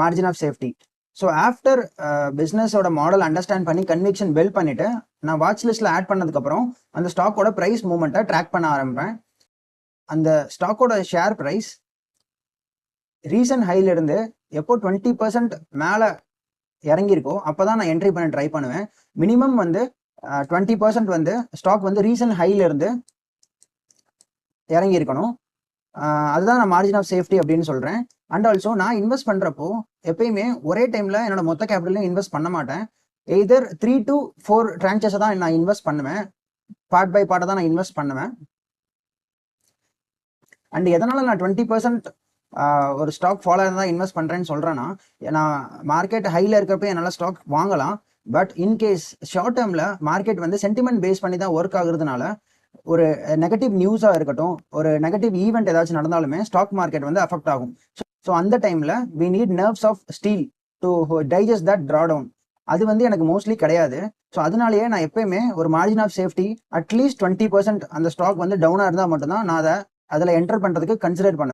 Margin of safety. So after பிஸ்னஸோட model understand பண்ணி conviction build பண்ணிட்டு நான் வாட்ச் லிஸ்ட்ல ஆட் பண்ணதுக்கப்புறம் அந்த ஸ்டாக்கோட ப்ரைஸ் மூவ்மெண்ட்டை ட்ராக் பண்ண ஆரம்பிப்பேன். அந்த ஸ்டாக்கோட ஷேர் ப்ரைஸ் ரீசன்ட் ஹைல இருந்து எப்போ 20% மேலே இறங்கியிருக்கோ அப்போ தான் நான் என்ட்ரி பண்ண ட்ரை பண்ணுவேன். மினிமம் வந்து 20% வந்து ஸ்டாக் வந்து ரீசன்ட் ஹைல இருந்து இறங்கியிருக்கணும். அதுதான் நான் மார்ஜின் ஆஃப் சேஃப்டி அப்படின்னு சொல்கிறேன். அண்ட் ஆல்சோ நான் இன்வெஸ்ட் பண்ணுறப்போ எப்பயுமே ஒரே டைமில் என்னோட மொத்த கேபிட்டலையும் இன்வெஸ்ட் பண்ண மாட்டேன். எய்தர் 3 to 4 ட்ரான்ச்சஸை தான் நான் இன்வெஸ்ட் பண்ணுவேன். பார்ட் பை பார்ட்டை தான் நான் இன்வெஸ்ட் பண்ணுவேன். அண்ட் எதனால் நான் 20% ஒரு ஸ்டாக் ஃபாலோவர் தான் இன்வெஸ்ட் பண்ணுறேன்னு சொல்கிறேன்னா, நான் மார்க்கெட் ஹையில் இருக்கப்போ என்னால் ஸ்டாக் வாங்கலாம். பட் இன்கேஸ் ஷார்ட் டேர்மில் மார்க்கெட் வந்து சென்டிமெண்ட் பேஸ் பண்ணி தான் ஒர்க் ஆகுறதுனால ஒரு நெகட்டிவ் நியூஸாக இருக்கட்டும், ஒரு நெகட்டிவ் ஈவெண்ட் ஏதாச்சும் நடந்தாலுமே ஸ்டாக் மார்க்கெட் வந்து அஃபெக்ட் ஆகும். ஸோ அந்த டைமில் we need nerves of steel to digest that drawdown. அது வந்து எனக்கு மோஸ்ட்லி கிடையாது. ஸோ அதனாலேயே நான் எப்பயுமே ஒரு மார்ஜின் ஆஃப் சேஃப்டி அட்லீஸ்ட் 20% அந்த ஸ்டாக் வந்து டவுனாக இருந்தால் மட்டும்தான் நான் அதில் என்டர் பண்ணுறதுக்கு கன்சிடர் பண்ணுவேன்.